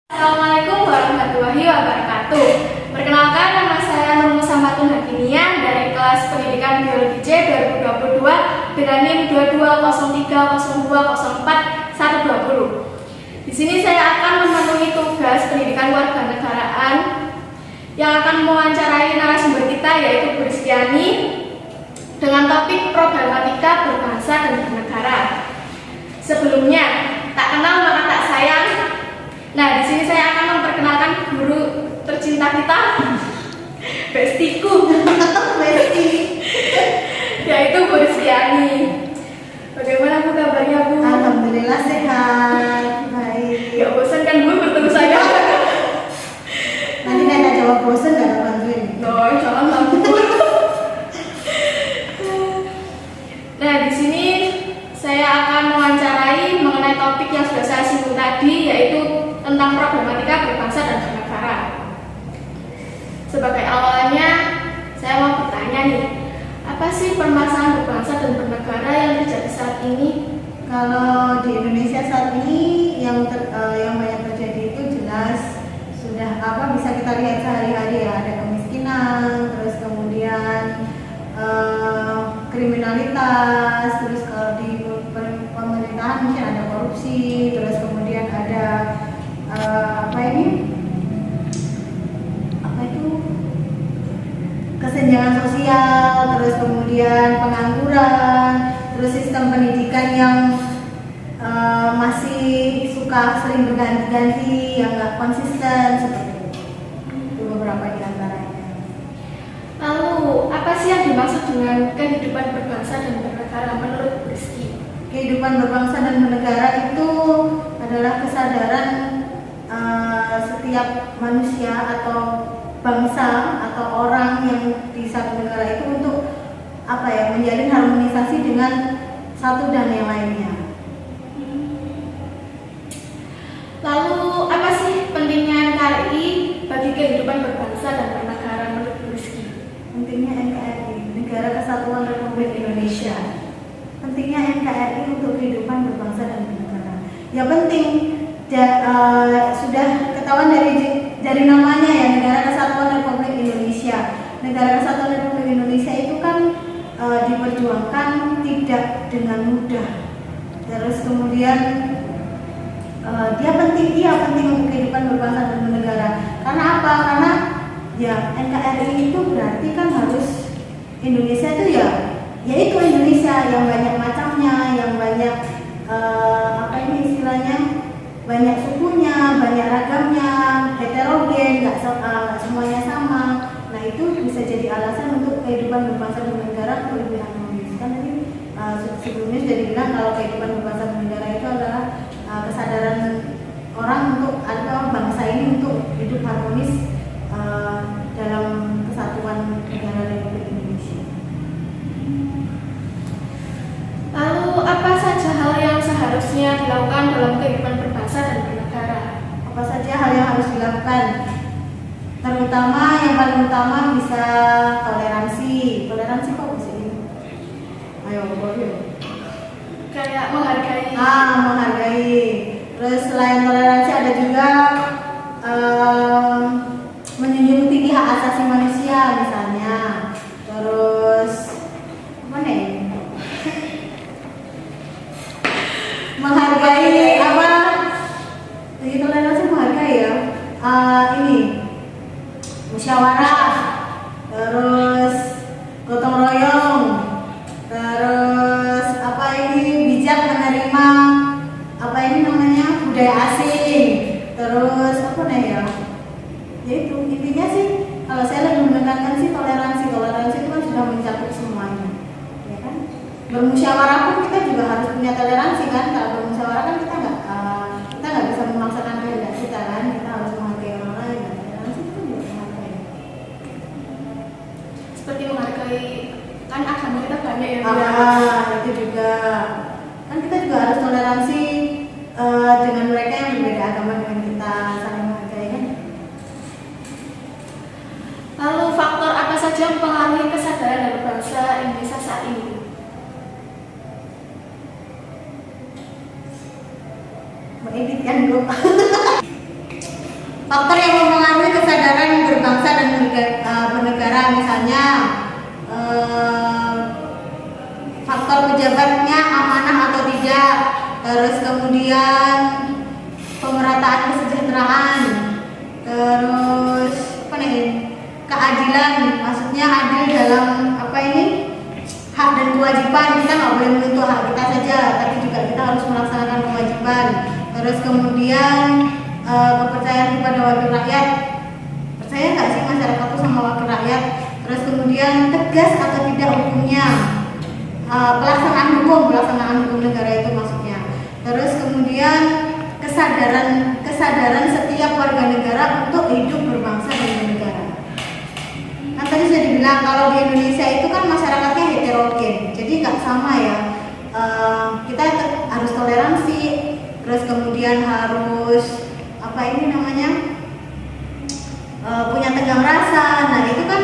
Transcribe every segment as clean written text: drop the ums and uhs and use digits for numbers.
Assalamualaikum warahmatullahi wabarakatuh. Perkenalkan, nama saya Nur Musammatun Hakimiyah dari kelas Pendidikan Biologi C 2022 dengan NIM 22030204 Di sini saya akan memenuhi tugas pendidikan warganegaraan yang akan mewawancarai narasumber kita yaitu Bu Rizkyani dengan topik problematika berbangsa dan bernegara. Sebelumnya, tak kenal maka tak sayang. Nah, di sini saya akan memperkenalkan guru tercinta kita, bestiku, yaitu Bu Rizkyani. Bagaimana Bu kabarnya, Bu? Alhamdulillah sehat, baik. Gak bosan kan Bu bertemu saya? Nanti ada jawab bosan gak bantuin? No, jangan lah Bu. Nah, di sini saya akan mewawancarai mengenai topik yang sudah saya singgung tadi, yaitu tentang problematika berbangsa dan bernegara. Sebagai awalnya, saya mau bertanya nih, apa sih permasalahan berbangsa dan bernegara yang terjadi saat ini? Kalau di Indonesia saat ini yang banyak terjadi itu jelas sudah bisa kita lihat sehari-hari ya, ada kemiskinan, terus kemudian kriminalitas, terus kalau di pemerintahan mungkin ada korupsi, terus kemudian ada kesenjangan sosial, terus kemudian pengangguran, terus sistem pendidikan yang masih suka sering berganti-ganti, yang nggak konsisten seperti itu beberapa di antaranya. Lalu, apa sih yang dimaksud dengan kehidupan berbangsa dan bernegara menurut Bu Rizky? Kehidupan berbangsa dan bernegara itu adalah kesadaran setiap manusia atau bangsa atau orang yang di satu negara itu untuk menjalin harmonisasi dengan satu dan yang lainnya. Lalu, apa sih pentingnya NKRI bagi kehidupan berbangsa dan bernegara menurut Bu Rizky? Pentingnya NKRI, Negara Kesatuan Republik Indonesia. Pentingnya NKRI untuk kehidupan berbangsa dan bernegara. Ya penting, sudah ketahuan dari namanya ya, Negara Kesatuan Republik Indonesia. Negara Kesatuan Republik Indonesia itu kan diperjuangkan tidak dengan mudah. Terus kemudian dia penting untuk kehidupan berbangsa dan bernegara. Karena apa? Karena ya NKRI itu berarti kan harus Indonesia itu yaitu Indonesia yang banyak macamnya, yang banyak banyak sukunya, banyak ragamnya, heterogen, nggak semuanya sama. Nah itu bisa jadi alasan untuk kehidupan berbangsa dan bernegara lebih harmonis. Kan tadi sebelumnya sudah dibilang kalau kehidupan berbangsa dan bernegara itu adalah kesadaran orang atau bangsa ini untuk hidup harmonis dalam kesatuan negara Republik Indonesia. Lalu, apa saja hal yang seharusnya dilakukan dalam kehidupan berbangsa dan bernegara? Apa saja hal yang harus dilakukan? Terutama yang paling utama bisa toleransi. Toleransi kok bisa ini? Ayo. Kayak menghargai. Menghargai. Terus selain toleransi ada juga menjunjung tinggi hak asasi manusia misalnya. Terus menghargai Jadi toleransi menghargai ya. Musyawarah, terus gotong royong, terus bijak menerima budaya asing, terus ya itu intinya sih kalau saya lebih menekankan sih toleransi itu kan sudah mencakup semuanya, ya kan. Bermusyawarah pun kita juga harus punya toleransi kan. Kalau bermusyawarah kan kita nggak bisa memaksakan kehendak kita kan, kita harus menghargai orang lain. Toleransi itu juga menghargai. Seperti menghargai, kan agama kita banyak ya. Itu juga kan kita juga harus toleransi dengan mereka yang berbeda agama dengan kita, saling menghargai kan. Lalu, faktor apa saja yang mempengaruhi kesadaran dari bangsa Indonesia saat ini? Mengeditkan dulu. Faktor yang mempengaruhi kesadaran berbangsa dan bernegara, misalnya faktor pejabatnya amanah atau tidak, terus kemudian pemerataan kesejahteraan, terus apa nih, keadilan, maksudnya adil dalam apa ini, hak dan kewajiban. Kita nggak boleh menuntut hak kita saja, tapi juga kita harus melaksanakan kewajiban. Terus kemudian kepercayaan kepada wakil rakyat, percaya nggak sih masyarakat itu sama wakil rakyat. Terus kemudian tegas atau tidak hukumnya, pelaksanaan hukum negara itu maksudnya. Terus kemudian kesadaran setiap warga negara untuk hidup berbangsa dan bernegara. Nah tadi sudah dibilang kalau di Indonesia itu kan masyarakatnya heterogen, jadi nggak sama ya. Kita harus toleransi, terus kemudian harus apa ini namanya, punya tegang rasa. Nah itu kan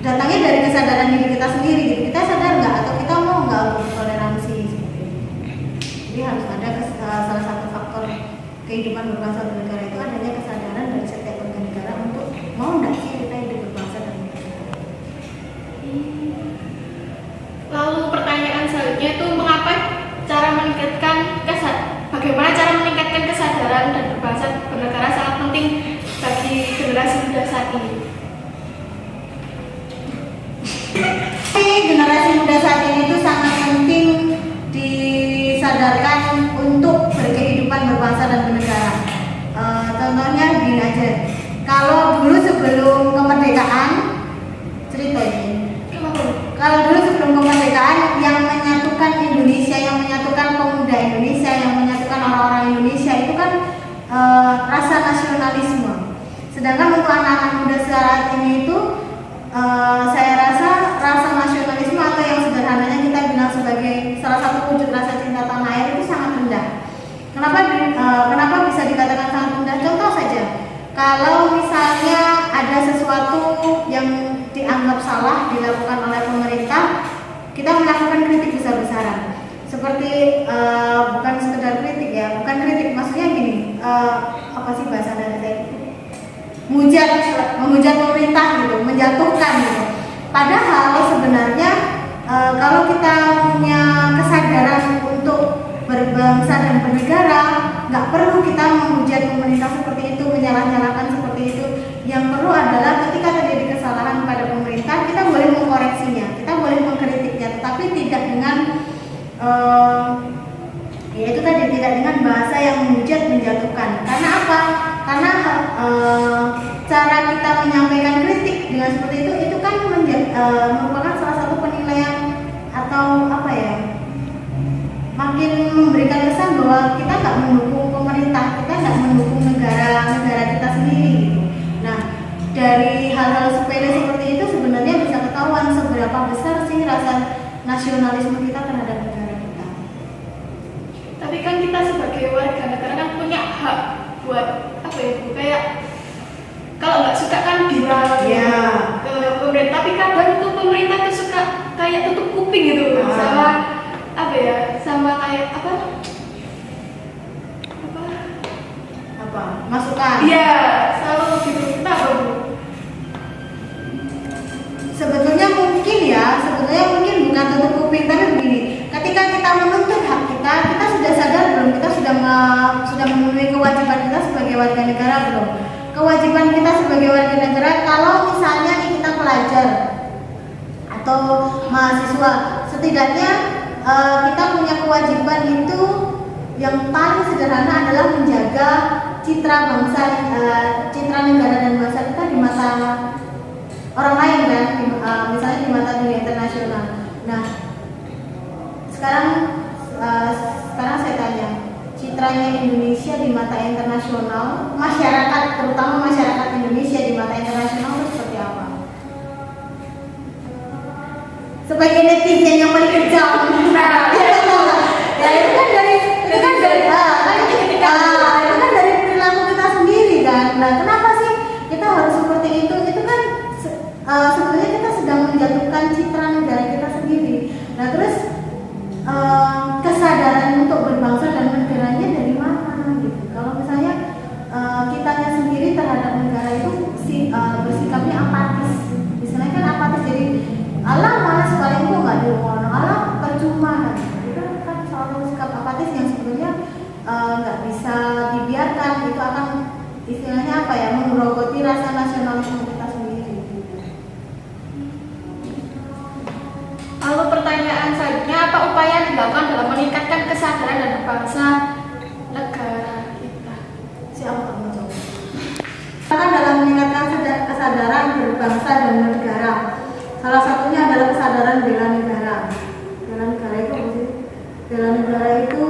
datangnya dari kesadaran diri kita sendiri gitu. Kita sadar nggak atau kita mau nggak untuk toleransi seperti itu. Jadi harus ada salah satu faktor kehidupan berbangsa dan bernegara itu adanya kesadaran dari setiap warga negara untuk mau nggak sih kita hidup berbangsa dan bernegara. Lalu pertanyaan selanjutnya itu bagaimana cara meningkatkan kesadaran dan berbangsa bernegara sangat penting bagi generasi muda saat ini. Generasi muda saat ini itu sangat penting disadarkan untuk berkehidupan berbangsa dan bernegara. Contohnya gini aja, kalau dulu sebelum kemerdekaan, cerita ini. Kalau dulu sebelum kemerdekaan yang menyatukan Indonesia, yang menyatukan pemuda Indonesia, yang menyatukan orang-orang Indonesia itu kan rasa nasionalisme. Sedangkan untuk anak-anak muda saat ini itu saya rasa rasa nasionalisme atau yang sederhananya kita bilang sebagai salah satu wujud rasa cinta tanah air itu sangat rendah. Kenapa bisa dikatakan sangat rendah? Contoh saja, kalau misalnya ada sesuatu yang dianggap salah dilakukan oleh pemerintah, kita melakukan kritik besar-besaran. Seperti bukan sekedar kritik ya, bukan kritik, maksudnya gini, apa sih bahasa Indonesia itu? Menghujat pemerintah gitu, menjatuhkan gitu. Padahal sebenarnya kalau kita punya kesadaran untuk berbangsa dan bernegara, nggak perlu kita menghujat pemerintah seperti itu, menyalah-nyalahkan seperti itu. Yang perlu adalah ketika terjadi kesalahan pada pemerintah, kita boleh mengkoreksinya, kita boleh mengkritiknya, tetapi tidak dengan ya itu tadi, tidak dengan bahasa yang menghujat, menjatuhkan. Karena apa? Karena cara kita menyampaikan kritik dengan seperti itu kan merupakan salah satu penilaian atau apa ya, makin memberikan kesan bahwa kita nggak mendukung pemerintah, kita nggak mendukung negara kita sendiri gitu. Nah, dari hal-hal sepele seperti itu sebenarnya bisa ketahuan seberapa besar sih rasa nasionalisme kita terhadap negara kita. Tapi kan kita sebagai warga negara kan punya hak buat apa ya, Bu? Kayak kalau nggak suka kan bilang ke pemerintah, tapi kadang tuh pemerintah tuh suka kayak tutup kuping gitu sama apa ya, sama kayak apa masukan. Iya, selalu gitu. Kenapa, Bu? Sebetulnya mungkin bukan tutup kuping, tapi begini, ketika kita menuntut hak kita sudah sadar belum? Kita sudah memenuhi kewajiban kita sebagai warga negara belum? Kewajiban kita sebagai warga negara, kalau misalnya kita pelajar atau mahasiswa, setidaknya kita punya kewajiban itu yang paling sederhana adalah menjaga citra bangsa, citra negara dan bangsa kita di mata orang lain kan, misalnya di mata dunia internasional. Nah, sekarang saya tanya, citranya Indonesia di mata internasional, masyarakat, terutama masyarakat Indonesia di mata internasional itu seperti apa? Sebagai netizen yang paling kejam, itu kan dari perilaku kita sendiri kan. Nah, kenapa sih kita harus seperti itu? Itu kan sebenarnya kita sedang menjatuhkan citra negara kita sendiri. Nah, terus kesadaran untuk berbangsa dan negaranya dari mana gitu? Kalau misalnya bersikapnya apatis. Misalnya kan apatis, jadi alah mana sekalian kok nggak diomongin, alah percuma, nah, itu kan soal sikap apatis yang sebenarnya nggak bisa dibiarkan. Itu akan istilahnya apa ya, menggerogoti rasa nasionalisme kita sendiri. Lalu pertanyaan selanjutnya, apa upaya yang dilakukan dalam meningkatkan kesadaran dan berbangsa negara kita? Siapa kamu coba? Karena dalam meningkatkan kesadaran berbangsa dan negara, salah satunya adalah kesadaran bela negara. Bela negara itu apa sih? Bela negara itu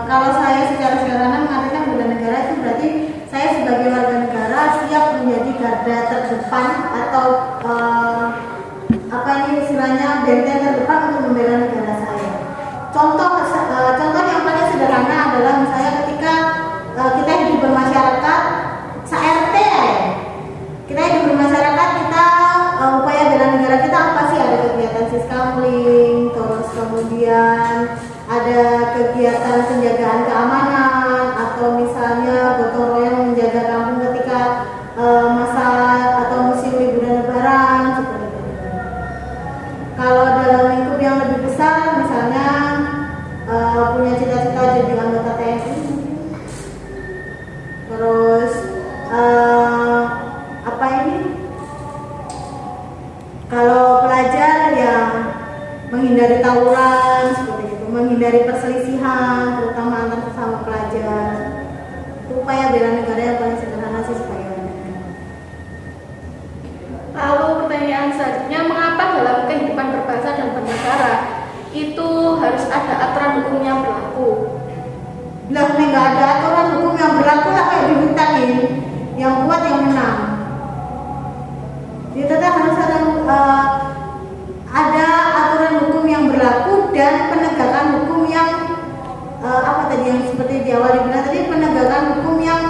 kalau saya secara sederhana mengatakan bela negara itu berarti saya sebagai warga negara siap menjadi garda terdepan atau apa ini istilahnya, benteng terdepan untuk membela negara saya. Contoh yang paling sederhana adalah misalnya ketika kita hidup bermasyarakat, se-RT ya. Kita hidup bermasyarakat, kita upaya bela negara kita apa sih? Ada kegiatan siskamling, terus kemudian ada kegiatan penjagaan keamanan, atau misalnya gotong royong menjaga kampung ketika masa atau musim liburan lebaran seperti itu. Kalau dalam lingkup yang lebih besar, misalnya punya cita-cita jadi anggota TNI, terus apa ini? Kalau pelajar yang menghindari tawuran seperti itu, menghindari perselisihan, terutama antar sesama pelajar. Itu upaya bela negara yang paling sederhana sih supaya. Lalu pertanyaan selanjutnya, mengapa dalam kehidupan berbangsa dan bernegara itu harus ada aturan hukum yang berlaku? Lah, nggak ada aturan hukum yang berlaku lah kayak di hutan ini, yang kuat yang menang. Jadi tetap harus ada aturan hukum yang berlaku dan penegakan hukum yang apa tadi yang seperti di awal dibilang tadi, penegakan hukum yang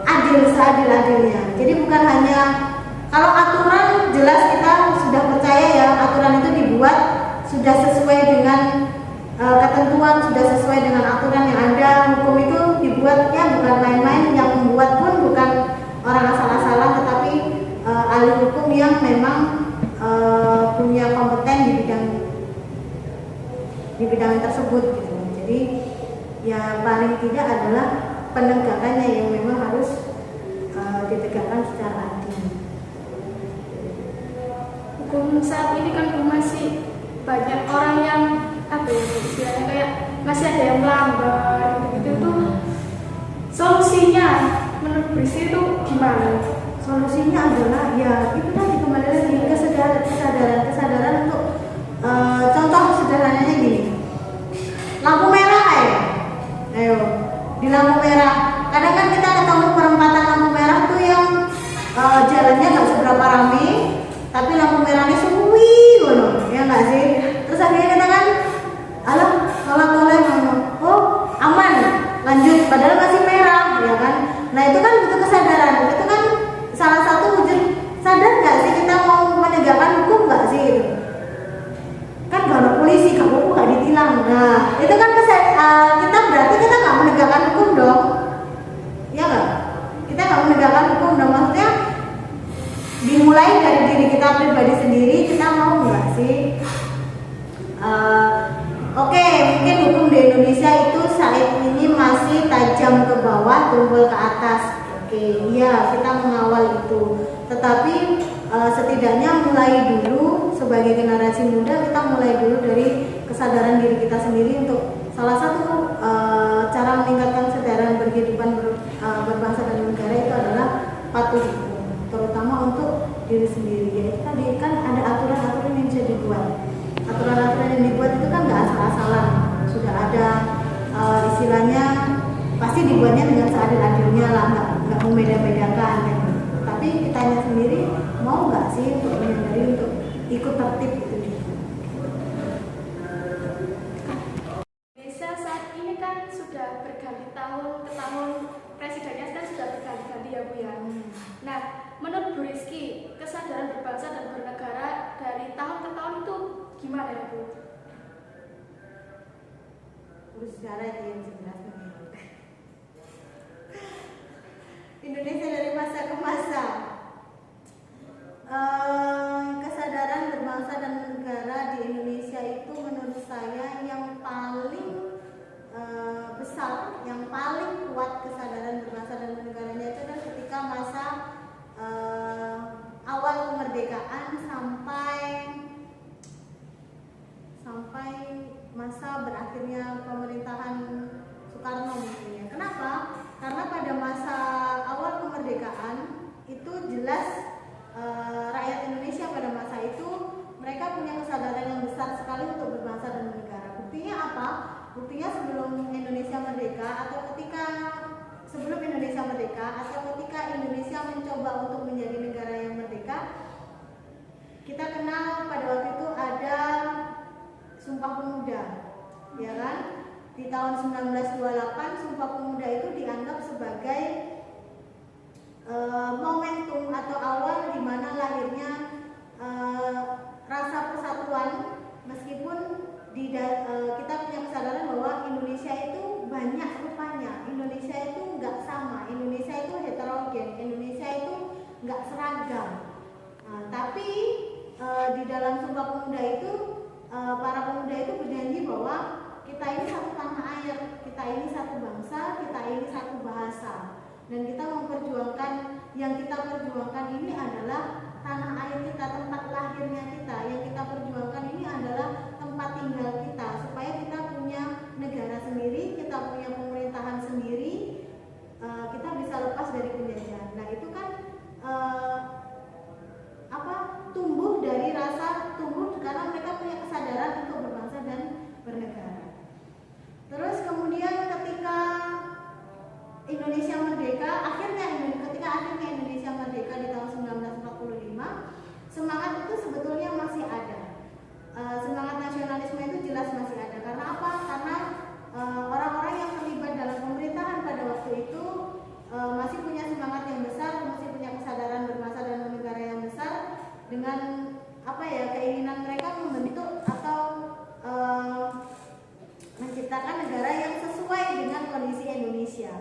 adil seadil-adilnya. Jadi bukan hanya kalau aturan jelas kita sudah percaya ya, aturan itu dibuat sudah sesuai dengan ketentuan, sudah sesuai dengan aturan yang ada. Hukum itu dibuatnya bukan main-main, yang membuat pun bukan orang asal-asalan, tetapi ahli hukum yang memang punya kompeten di bidang tersebut gitu. Jadi ya paling tidak adalah penegakannya yang memang harus ditegakkan secara adil. Hukum saat ini kan masih banyak orang yang apa ya, istilahnya kayak masih ada yang melanggar gitu tuh. Solusinya menurut Brisi itu gimana? Solusinya adalah ya itu tadi, kembali lagi kesadaran untuk contoh sederhananya gini, lampu merah ayo di lampu merah, kadang kan kita ketemu perempatan lampu merah tuh yang jalannya nggak seberapa ramai, tapi lampu merahnya suwi loh, ya nggak sih? Terus akhirnya kita kan alah tolak ngomong, oh aman lanjut, padahal masih merah, ya kan? Nah itu kan butuh kesadaran, itu kan salah satu wujud sadar nggak sih kita mau menegakkan hukum nggak sih gitu. Kan kalau polisi kamu nggak ditilang, nah itu kan kita berarti kita nggak menegakkan hukum dong, ya nggak? Kita nggak menegakkan hukum dong, maksudnya dimulai dari diri kita pribadi sendiri, kita mau nggak sih? Oke, mungkin hukum di Indonesia itu saat ini masih tajam ke bawah, tumpul ke atas. Oke, iya kita mengawal itu. Tetapi setidaknya mulai dulu sebagai generasi muda, kita mulai dulu dari kesadaran diri kita sendiri untuk salah satu cara meningkatkan kesadaran berkehidupan berbangsa dan negara itu adalah patuh hukum, terutama untuk diri sendiri. Yaitu tadi kan ada aturan-aturan yang bisa dibuat. Aturan-aturan yang dibuat itu kan nggak asal-asalan, sudah ada istilahnya, pasti dibuatnya dengan seadil-adilnya lah, nggak membeda-bedakan gitu. Tapi kitanya sendiri mau nggak sih untuk menyadari untuk ikut tertib itu juga. Indonesia saat ini kan sudah berganti tahun ke tahun, presidennya kan sudah berganti-ganti ya Bu ya. Nah, menurut Bu Rizky, kesadaran berbangsa dan bernegara dari tahun ke tahun itu gimana ya Bu? Secara yang sebenarnya Indonesia dari masa ke masa kuat kesadaran berbangsa dan bernegaranya itu kan ketika masa awal kemerdekaan sampai masa berakhirnya pemerintahan Soekarno misalnya. Kenapa? Karena pada masa awal kemerdekaan itu jelas rakyat Indonesia pada masa itu mereka punya kesadaran yang besar sekali untuk berbangsa dan bernegara. Buktinya apa? Buktinya sebelum Indonesia merdeka atau ketika Indonesia mencoba untuk menjadi negara yang merdeka, kita kenal pada waktu itu ada Sumpah Pemuda, ya kan? Di tahun 1928 Sumpah Pemuda itu dianggap sebagai momentum atau awal di mana lahirnya rasa persatuan, meskipun kita punya kesadaran bahwa Indonesia itu banyak rupanya, Indonesia itu nggak sama, Indonesia itu heterogen, Indonesia itu nggak seragam. Tapi di dalam Sumpah Pemuda itu para pemuda itu berjanji bahwa kita ini satu tanah air, kita ini satu bangsa, kita ini satu bahasa, dan kita memperjuangkan, yang kita perjuangkan ini adalah tanah air kita, tempat lahirnya kita. Yang kita perjuangkan ini adalah tempat tinggal kita, supaya kita punya negara sendiri, kita punya pemerintahan sendiri, kita bisa lepas dari penjajahan. Nah itu kan tumbuh karena mereka punya kesadaran untuk berbangsa dan bernegara. Terus kemudian ketika Indonesia merdeka, ketika akhirnya Indonesia merdeka di tahun 1945, semangat itu sebetulnya masih ada. Semangat nasionalisme itu jelas masih ada. Karena apa? Karena orang-orang yang terlibat dalam pemerintahan pada waktu itu masih punya semangat yang besar, masih punya kesadaran berbangsa dan bernegara yang besar, dengan keinginan mereka membentuk atau menciptakan negara yang sesuai dengan kondisi Indonesia.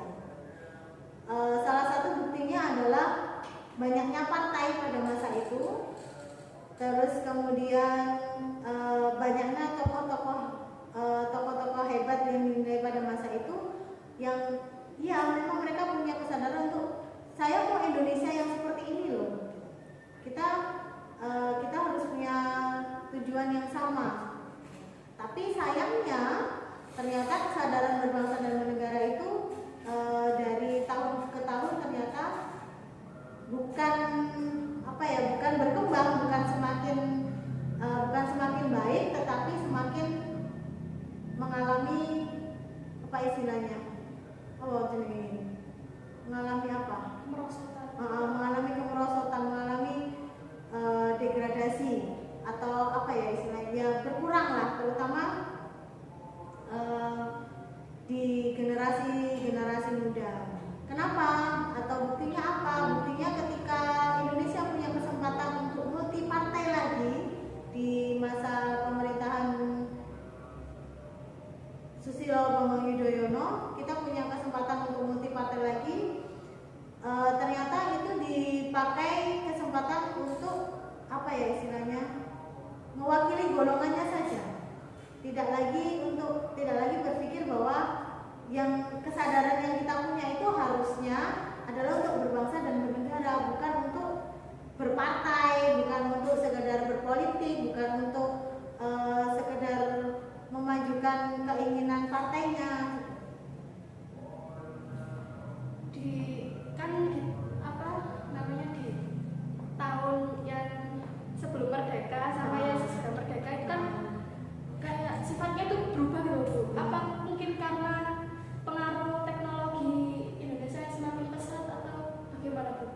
Salah satu buktinya adalah banyaknya partai pada masa itu, terus kemudian banyaknya tokoh-tokoh hebat yang dinilai pada masa itu, yang memang mereka punya kesadaran untuk saya mau Indonesia yang seperti ini loh. Kita harus punya tujuan yang sama. Tapi sayangnya ternyata kesadaran berbangsa dan bernegara itu dari tahun ke tahun ternyata bukan berkembang, bukan semakin baik, tetapi semakin mengalami mengalami kemerosotan, mengalami degradasi atau berkurang lah, terutama di generasi muda. Kenapa? Atau buktinya apa? Buktinya ketika Indonesia punya kesempatan untuk multi partai lagi di masa pemerintahan Susilo Bambang Yudhoyono, kita punya kesempatan untuk multi partai lagi. Ternyata itu dipakai kesempatan untuk mewakili golongannya saja. Tidak lagi berpikir bahwa yang kesadaran yang kita punya itu harusnya adalah untuk berbangsa dan bernegara, bukan untuk berpartai, bukan untuk sekedar berpolitik, bukan untuk sekedar memajukan keinginan partainya. Di tahun yang sebelum merdeka sama yang sesudah merdeka itu kan kayak sifatnya tuh berubah gitu Bu. Apa mungkin karena pengaruh teknologi Indonesia yang semakin pesat atau bagaimana Bu?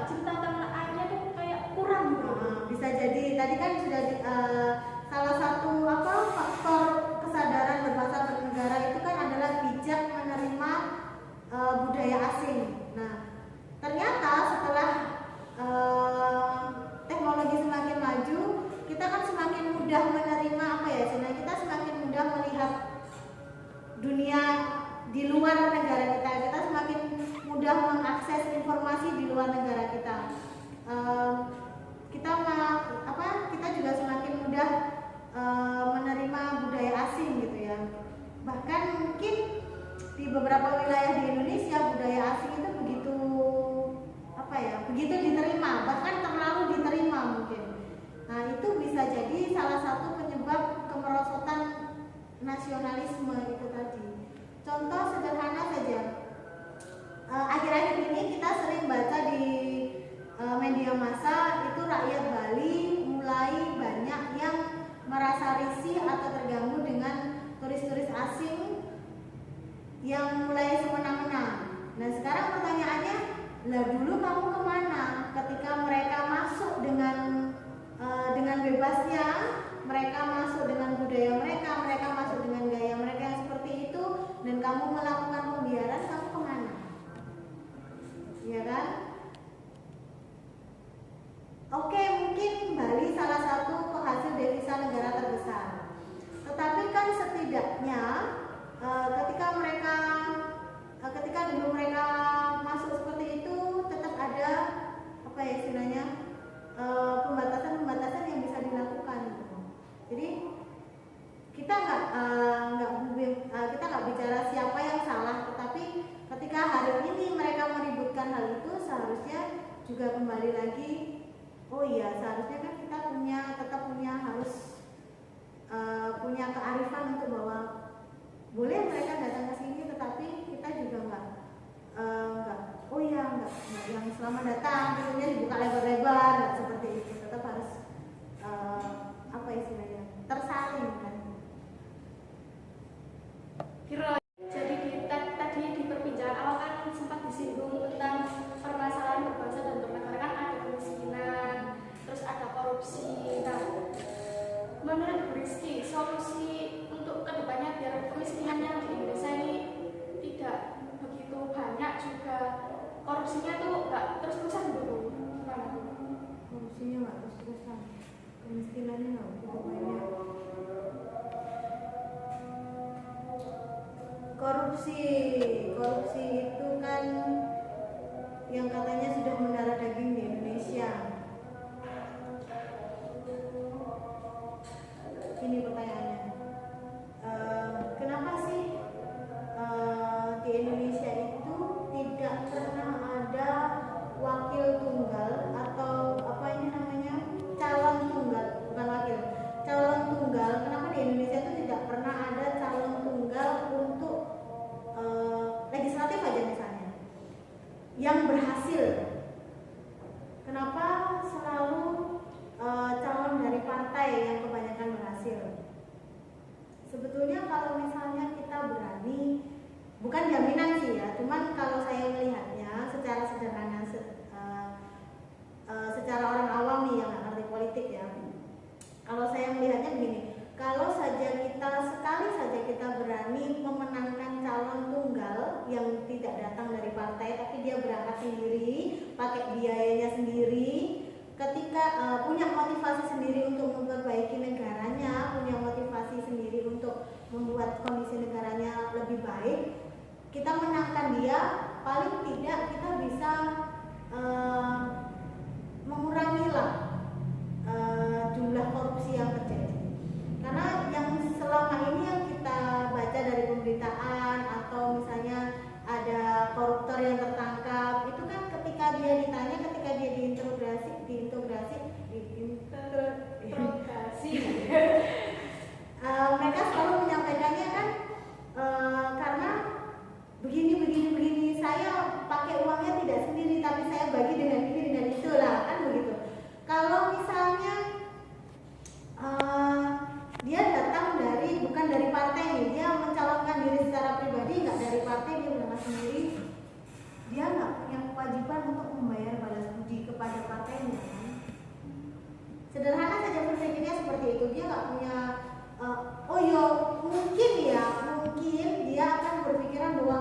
Cinta tanah airnya tuh kayak kurang gitu. Bisa jadi tadi kan sudah salah satu faktor kesadaran berbangsa bernegara itu kan adalah bijak menerima budaya asing. Nah, ternyata setelah teknologi semakin maju, kita kan semakin mudah menerima kita semakin mudah melihat dunia di luar negara kita semakin mudah mengakses informasi di luar negara kita. Kita juga semakin mudah menerima budaya asing gitu ya. Bahkan mungkin di beberapa wilayah di Indonesia budaya asing itu begitu begitu diterima, bahkan terlalu diterima mungkin. Nah itu bisa jadi salah satu penyebab kemerosotan nasionalisme itu tadi. Contoh sederhana saja, akhir-akhir ini kita sering baca di media massa itu rakyat Bali mulai banyak yang merasa risih atau terganggu dengan turis-turis asing yang mulai semena-mena. Nah sekarang pertanyaannya, lah dulu kamu kemana ketika mereka masuk dengan bebasnya, mereka masuk dengan budaya mereka, mereka masuk dengan gaya mereka yang seperti itu, dan kamu melakukan pembiaran, kamu kemana? Ya kan? Oke, mungkin Bali salah satu penghasil devisa negara terbesar, tetapi kan setidaknya ketika dulu mereka masuk seperti itu tetap ada istilahnya pembatasan-pembatasan yang bisa dilakukan gitu. Jadi kita nggak bicara siapa yang salah, tetapi ketika hari ini mereka meributkan hal itu, seharusnya juga kembali lagi, oh iya seharusnya kan kita harus punya kearifan untuk bahwa boleh mereka datang ke sini, tetapi kita juga nggak yang selamat datang tentunya dibuka lebar-lebar, nggak seperti itu, tetap harus istilahnya tersalin kan. Jadi tadi di perbincangan awal kan sempat disinggung tentang permasalahan berbangsa dan bernegara, kan ada kemiskinan, terus ada korupsi. Nah, menurut Bu Rizky, solusi untuk kedepannya biar kemiskinan yang di Indonesia ini tidak begitu banyak, juga korupsinya tuh nggak terus-terusan gitu, gimana Bu? Korupsinya nggak terus-terusan, kemiskinannya nggak begitu banyak. Korupsi itu kan yang katanya sudah mendarah daging di Indonesia. Ini pertanyaannya, kenapa sih di Indonesia itu tidak pernah ada wakil tunggal atau calon tunggal, bukan wakil, calon tunggal? Kenapa di Indonesia itu tidak pernah ada calon tunggal untuk legislatif aja misalnya yang berhasil? Kenapa selalu calon dari partai yang kebanyakan berhasil? Sebetulnya kalau misalnya kita berani, bukan jaminan sih ya, cuman kalau saya melihatnya secara sederhana, secara orang awam nih yang nggak ngerti politik ya, kalau saya melihatnya begini, kalau sekali saja kita berani memenangkan calon tunggal yang tidak datang dari partai tapi dia berangkat sendiri, pakai biayanya sendiri, ketika punya motivasi sendiri untuk memperbaiki negaranya, punya motivasi sendiri untuk membuat kondisi negaranya lebih baik, kita menangkan dia, paling tidak kita bisa mengurangilah jumlah korupsi yang terjadi. Karena yang selama ini yang kita baca dari pemberitaan atau misalnya ada koruptor yang tertangkap, itu kan ketika dia ditanya, ketika dia diinterogasi mereka selalu menyampaikannya kan karena begini, saya pakai uangnya tidak sendiri tapi saya bagi dengan ini dengan itu lah, kan begitu. Kalau misalnya dia datang bukan dari partai nih, dia mencalonkan diri secara pribadi, nggak dari partai, dia berangkat sendiri, dia nggak punya kewajiban untuk membayar balas budi kepada partainya kan. Sederhana saja berpikirnya seperti itu, dia nggak punya mungkin dia akan berpikiran bahwa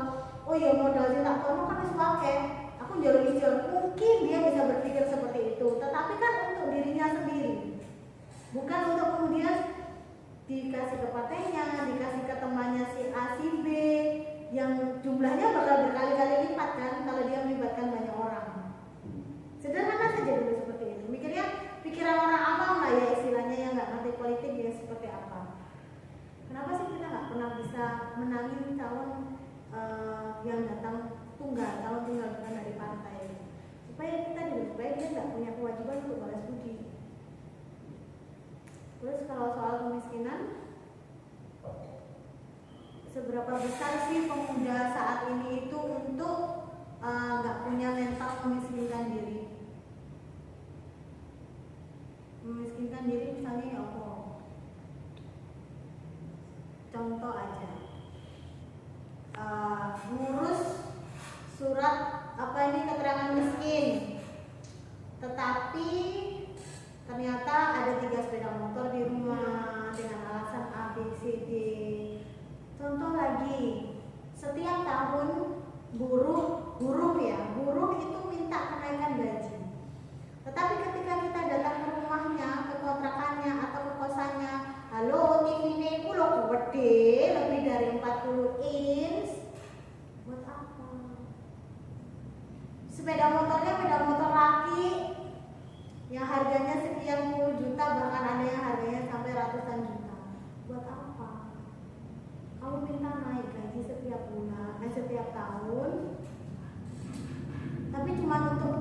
modal cetak kono kan wis akeh, aku njaluk ijol, mungkin dia bisa berpikir seperti itu, tetapi kan untuk dirinya sendiri, bukan untuk kemudian dikasih ke partainya, dikasih ke temannya si A si B yang jumlahnya bakal berkali-kali lipat kan kalau dia melibatkan banyak orang. Sederhana saja dulu seperti itu, mikirnya pikiran orang awam lah ya istilahnya, yang nggak ngerti politik dia seperti apa. Kenapa sih kita nggak pernah bisa menangin calon punya kewajiban untuk balas budi. Terus kalau soal kemiskinan, seberapa besar sih pemuda saat ini itu untuk nggak punya mental memiskinkan diri? Memiskinkan diri misalnya ya apa? Contoh aja, ngurus surat apa ini keterangan miskin, tetapi ternyata ada 3 sepeda motor di rumah dengan alasan A, B, C, D. Contoh lagi, setiap tahun buruh itu minta kenaikan gaji. Tetapi ketika kita datang ke rumahnya, ke kontrakannya atau ke kosannya, halo TV ini pulau gede lebih dari 40 inch, buat apa? Sepeda motor laki yang harganya sekian puluh juta, bahkan ada yang harganya sampai ratusan juta, buat apa? Kamu minta naik gaji setiap bulan, setiap tahun, tapi cuma untuk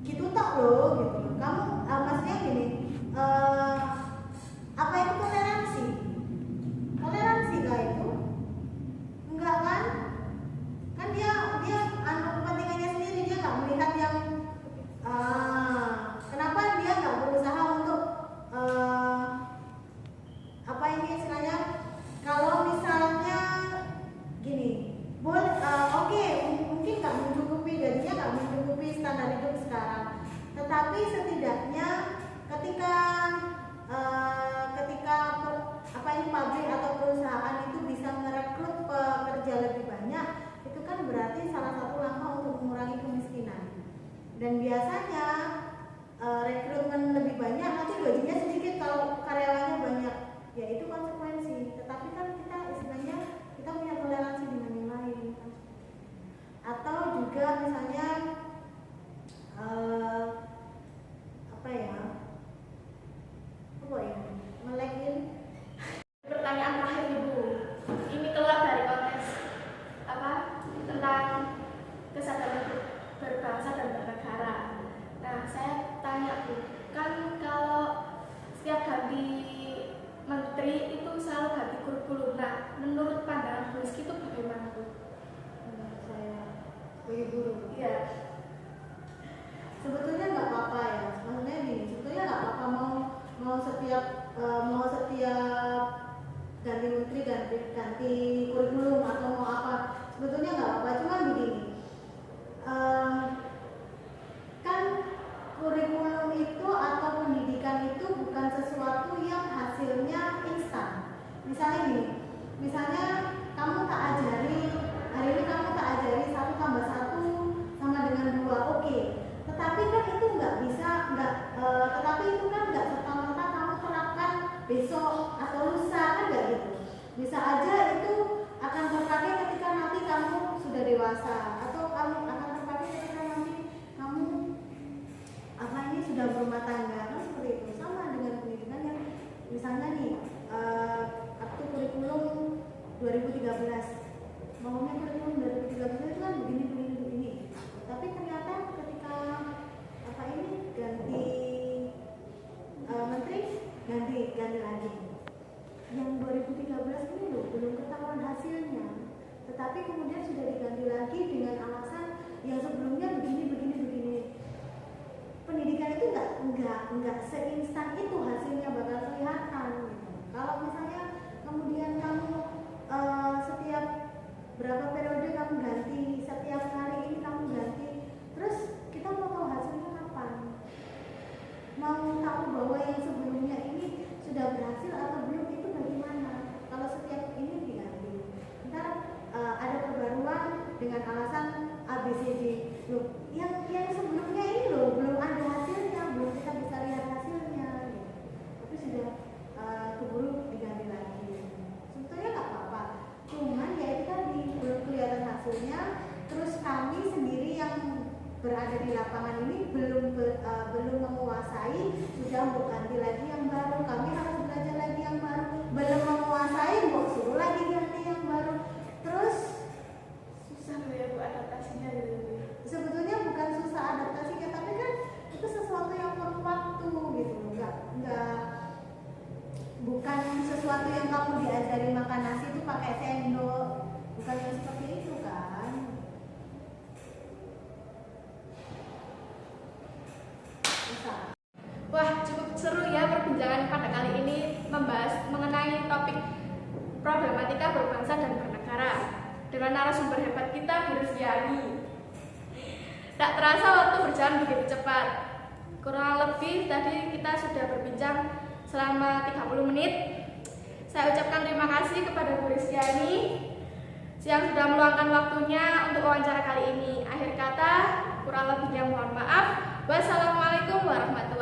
gitu tak loh, gitu. Kamu maksudnya gini, apa itu toleransi? Toleransi gak itu? Enggak kan? Kan dia kepentingannya sendiri, dia nggak melihat yang kenapa dia nggak berusaha untuk apa ini istilahnya, kalau misalnya gini, boleh oke, mungkin nggak mencukupi gajinya, nggak mencukupi standar hidup sekarang, tetapi setidaknya ketika pabrik atau perusahaan itu bisa merekrut pekerja lebih banyak, itu kan berarti salah satu langkah untuk mengurangi kemiskinan. Dan biasanya rekrutmen lebih banyak, nanti gajinya sedikit kalau karyawannya banyak, ya itu konsekuensi. Tetapi kan kita istilahnya kita punya toleransi dengan yang lain kan. Atau juga misalnya melekin. Pertanyaan terakhir Ibu, ini keluar dari konteks tentang kesadaran berbangsa dan bernegara. Nah, saya tanya Bu, kan kalau setiap ganti menteri itu selalu ganti kurikulum. Nah, menurut pandangan Bu Rizky itu bagaimana Bu? Menurut saya sebagai guru, Iya. Sebetulnya nggak apa-apa ya, maksudnya gini, sebetulnya nggak apa-apa mau setiap ganti menteri ganti kurikulum atau mau apa, sebetulnya nggak apa-apa. Cuma begini, kan kurikulum itu atau pendidikan itu bukan sesuatu yang hasilnya instan. Misalnya gini, misalnya kamu tak ajari hari ini, kamu tak ajari 1 tambah 1 sama dengan 2, oke. Tetapi kan itu tetapi itu kan nggak serta-merta kamu terapkan besok atau lusa, kan nggak gitu. Bisa aja itu akan terpakai ketika nanti kamu sudah dewasa, atau kamu akan terpakai ketika nanti kamu sudah berumah tangga, kan seperti itu. Sama dengan pendidikan yang misalnya nih aktu kurikulum 2013, maunya kurikulum 2013 itu kan begini, tapi ternyata ketika ganti menteri ganti lagi. Yang 2013 ini loh belum ketahuan hasilnya, tetapi kemudian sudah diganti lagi dengan alasan yang sebelumnya begini. Pendidikan itu nggak seinstan itu hasilnya bakal kelihatan gitu. Kalau misalnya kemudian kamu setiap berapa periode kamu ganti, setiap hari ini kamu ganti, terus kita mau tahu hasilnya kapan? Mau tahu bahwa yang sebelumnya ini sudah berhasil atau belum, itu bagaimana? Kalau setiap ini diganti, ntar ada perbaruan dengan alasan ABCD. Loh, yang sebelumnya ini loh belum ada hasilnya, belum kita bisa lihat hasilnya gitu. Tapi sudah keburu diganti lagi. Sebetulnya nggak apa-apa, cuman ya itu tadi belum kelihatan hasilnya. Terus kami sendiri yang berada di lapangan ini belum menguasai, sudah mau ganti lagi yang baru, kami harus belajar lagi yang baru, belum menguasai mau suruh lagi ganti yang baru. Terus susah ya Bu adaptasinya gitu. Sebetulnya bukan susah adaptasinya, tapi kan dengan narasumber hebat kita, Bu Rizkyani. Tak terasa waktu berjalan begitu cepat. Kurang lebih tadi kita sudah berbincang selama 30 menit. Saya ucapkan terima kasih kepada Bu Rizkyani yang sudah meluangkan waktunya untuk wawancara kali ini. Akhir kata, kurang lebihnya mohon maaf. Wassalamualaikum warahmatullahi wabarakatuh.